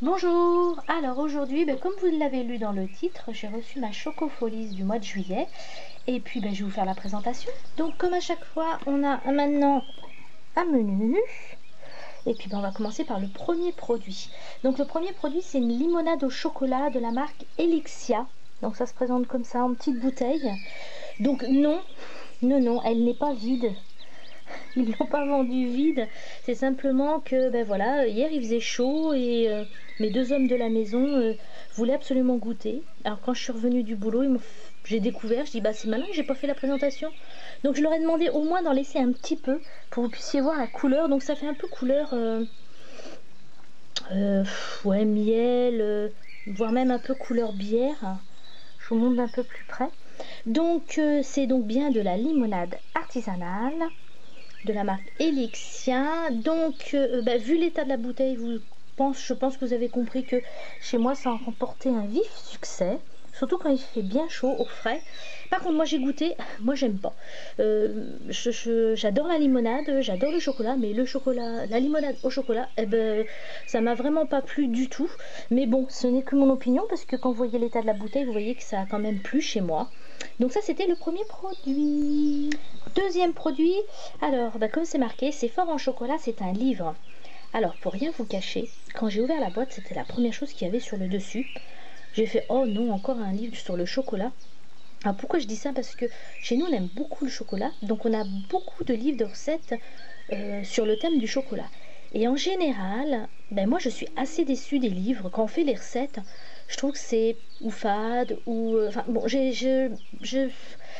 Bonjour, alors aujourd'hui, comme vous l'avez lu dans le titre, j'ai reçu ma Choco-Folies du mois de juillet et puis je vais vous faire la présentation. Donc comme à chaque fois, on a maintenant un menu et puis on va commencer par le premier produit. Donc le premier produit, c'est une limonade au chocolat de la marque Elixia. Donc ça se présente comme ça en petite bouteille. Donc non, elle n'est pas vide. Ils ne l'ont pas vendu vide, c'est simplement que voilà, hier il faisait chaud et mes deux hommes de la maison voulaient absolument goûter. Alors quand je suis revenue du boulot, j'ai découvert, je dis c'est malin, j'ai pas fait la présentation. Donc je leur ai demandé au moins d'en laisser un petit peu pour que vous puissiez voir la couleur. Donc ça fait un peu couleur ouais, miel, voire même un peu couleur bière. Je vous montre d'un peu plus près. Donc c'est donc bien de la limonade artisanale de la marque Elixia. Donc vu l'état de la bouteille, je pense que vous avez compris que chez moi ça a remporté un vif succès, surtout quand il fait bien chaud au frais. Par contre moi j'ai goûté, moi j'aime pas, j'adore la limonade, j'adore le chocolat, mais le chocolat, la limonade au chocolat, ça m'a vraiment pas plu du tout. Mais bon, ce n'est que mon opinion, parce que quand vous voyez l'état de la bouteille, vous voyez que ça a quand même plu chez moi. Donc ça c'était le premier produit. Deuxième produit, alors comme c'est marqué, c'est fort en chocolat, c'est un livre. Alors pour rien vous cacher, quand j'ai ouvert la boîte, c'était la première chose qu'il y avait sur le dessus. J'ai fait oh non, encore un livre sur le chocolat. Alors pourquoi je dis ça? Parce que chez nous on aime beaucoup le chocolat, donc on a beaucoup de livres de recettes sur le thème du chocolat. Et en général, moi je suis assez déçue des livres. Quand on fait les recettes, je trouve que c'est ou fade, ou enfin bon,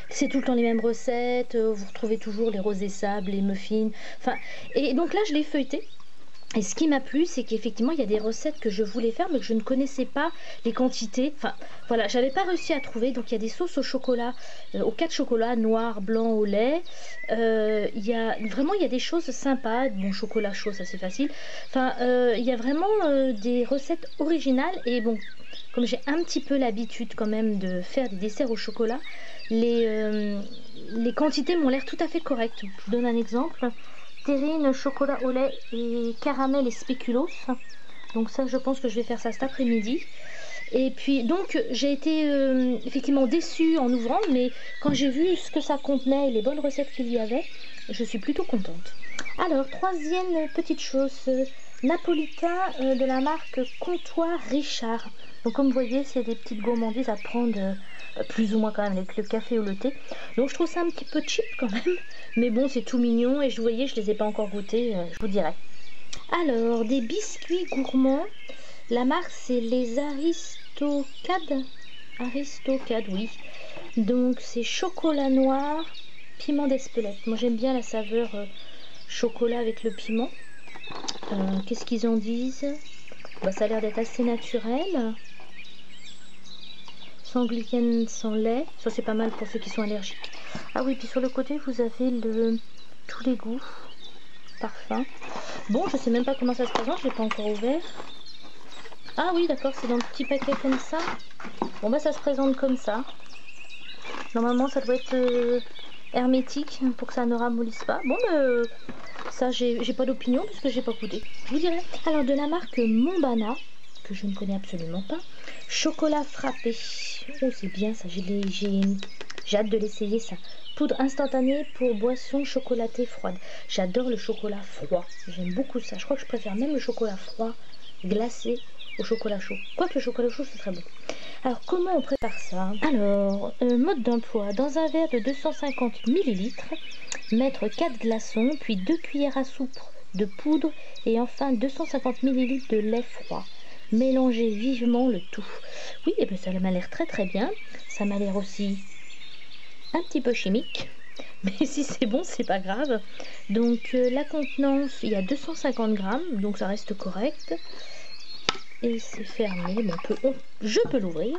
c'est tout le temps les mêmes recettes, vous retrouvez toujours les rosés sables, les muffins, enfin, et donc là je l'ai feuilleté. Et ce qui m'a plu, c'est qu'effectivement, il y a des recettes que je voulais faire, mais que je ne connaissais pas les quantités. Enfin, voilà, j'avais pas réussi à trouver. Donc, il y a des sauces au chocolat, aux 4 chocolats, noir, blanc, au lait. Il y a des choses sympas. Bon, chocolat chaud, ça c'est facile. Enfin, il y a vraiment des recettes originales. Et bon, comme j'ai un petit peu l'habitude quand même de faire des desserts au chocolat, les quantités m'ont l'air tout à fait correctes. Je vous donne un exemple. Terrine, chocolat au lait et caramel et spéculoos. Donc ça, je pense que je vais faire ça cet après-midi. Et puis donc j'ai été effectivement déçue en ouvrant, mais quand j'ai vu ce que ça contenait et les bonnes recettes qu'il y avait, je suis plutôt contente. Alors troisième petite chose, napolitain de la marque Comptoir Richard. Donc comme vous voyez, c'est des petites gourmandises à prendre plus ou moins quand même avec le café ou le thé. Donc je trouve ça un petit peu cheap quand même, mais bon, c'est tout mignon. Et je voyais, je les ai pas encore goûtés, je vous dirai. Alors des biscuits gourmands, la marque c'est les Aristocades. Aristocades, oui. Donc c'est chocolat noir, piment d'Espelette. Moi j'aime bien la saveur chocolat avec le piment. Qu'est-ce qu'ils en disent? Ça a l'air d'être assez naturel. Sans gluten, sans lait. Ça c'est pas mal pour ceux qui sont allergiques. Ah oui, puis sur le côté vous avez tous les goûts. Parfum. Bon, je sais même pas comment ça se présente, je l'ai pas encore ouvert. Ah oui, d'accord, c'est dans le petit paquet comme ça. Bon ça se présente comme ça. Normalement ça doit être hermétique pour que ça ne ramollisse pas. Bon ça j'ai pas d'opinion parce que j'ai pas goûté. Je vous dirai. Alors de la marque Montbana, que je ne connais absolument pas. Chocolat frappé. Oh c'est bien ça, j'ai hâte de l'essayer ça. Poudre instantanée pour boisson chocolatée froide. J'adore le chocolat froid. J'aime beaucoup ça. Je crois que je préfère même le chocolat froid glacé au chocolat chaud. Quoique le chocolat chaud c'est très bon. Alors comment on prépare ça? Alors mode d'emploi. Dans un verre de 250 ml, mettre 4 glaçons, puis 2 cuillères à soupe de poudre et enfin 250 ml de lait froid. Mélangez vivement le tout. Oui, et ça m'a l'air très très bien. Ça m'a l'air aussi un petit peu chimique, mais si c'est bon, c'est pas grave. Donc la contenance, il y a 250 grammes, donc ça reste correct. Et c'est fermé, je peux l'ouvrir.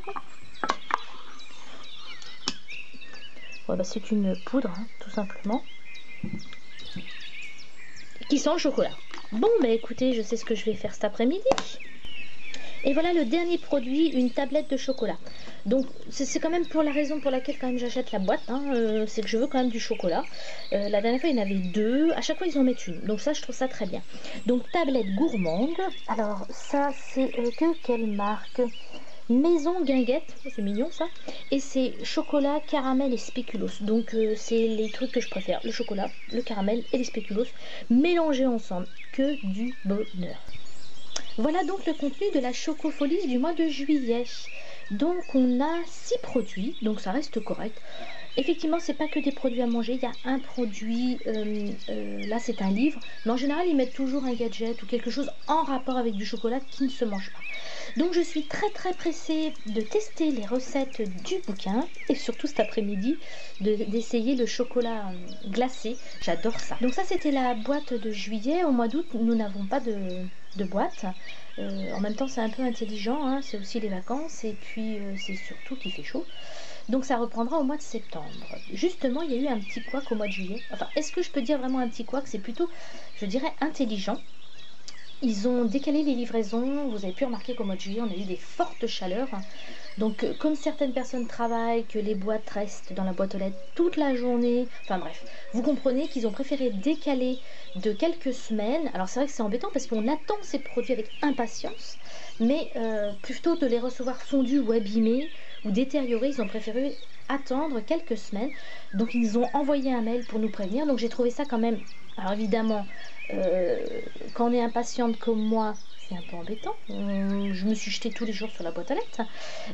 Ouais, c'est une poudre, hein, tout simplement, qui sent le chocolat. Bon, écoutez, je sais ce que je vais faire cet après-midi. Et voilà le dernier produit, une tablette de chocolat. Donc c'est quand même pour la raison pour laquelle quand même j'achète la boîte, hein, c'est que je veux quand même du chocolat. La dernière fois il y en avait deux, à chaque fois ils en mettent une, donc ça je trouve ça très bien. Donc tablette gourmande, alors ça c'est quelle marque? Maison Guinguette, c'est mignon ça, et c'est chocolat, caramel et spéculoos. Donc c'est les trucs que je préfère, le chocolat, le caramel et les spéculoos mélangés ensemble, que du bonheur. Voilà donc le contenu de la Chocofolie du mois de juillet. Donc on a 6 produits, donc ça reste correct. Effectivement, c'est pas que des produits à manger, il y a un produit, là c'est un livre, mais en général ils mettent toujours un gadget ou quelque chose en rapport avec du chocolat qui ne se mange pas. Donc je suis très pressée de tester les recettes du bouquin et surtout cet après-midi d'essayer le chocolat glacé, j'adore ça. Donc ça c'était la boîte de juillet, au mois d'août nous n'avons pas de boîte. En même temps c'est un peu intelligent, hein, c'est aussi les vacances et puis c'est surtout qu'il fait chaud. Donc ça reprendra au mois de septembre. Justement, il y a eu un petit couac au mois de juillet. Enfin, est-ce que je peux dire vraiment un petit couac? C'est plutôt, je dirais, intelligent. Ils ont décalé les livraisons. Vous avez pu remarquer qu'au mois de juillet, on a eu des fortes chaleurs. Donc, comme certaines personnes travaillent, que les boîtes restent dans la boîte aux lettres toute la journée, enfin bref, vous comprenez qu'ils ont préféré décaler de quelques semaines. Alors c'est vrai que c'est embêtant parce qu'on attend ces produits avec impatience, mais plutôt de les recevoir fondus ou abîmés ou détériorés, ils ont préféré attendre quelques semaines. Donc ils ont envoyé un mail pour nous prévenir. Donc j'ai trouvé ça quand même, alors évidemment, quand on est impatiente comme moi, c'est un peu embêtant. Je me suis jetée tous les jours sur la boîte à lettres.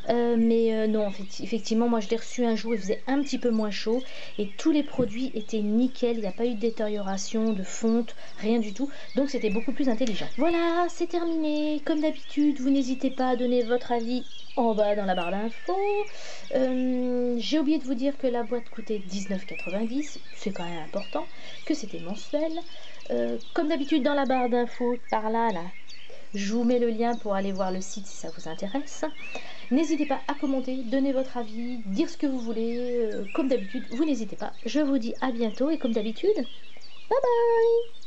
Mais non, en fait, effectivement, moi je l'ai reçu un jour, il faisait un petit peu moins chaud et tous les produits étaient nickel. Il n'y a pas eu de détérioration, de fonte, rien du tout. Donc c'était beaucoup plus intelligent. Voilà, c'est terminé. Comme d'habitude, vous n'hésitez pas à donner votre avis en bas dans la barre d'infos. J'ai oublié de vous dire que la boîte coûtait 19,90. C'est quand même important, que c'était mensuel. Comme d'habitude dans la barre d'infos, par là, je vous mets le lien pour aller voir le site si ça vous intéresse. N'hésitez pas à commenter, donner votre avis, dire ce que vous voulez. Comme d'habitude, vous n'hésitez pas. Je vous dis à bientôt et comme d'habitude, bye bye!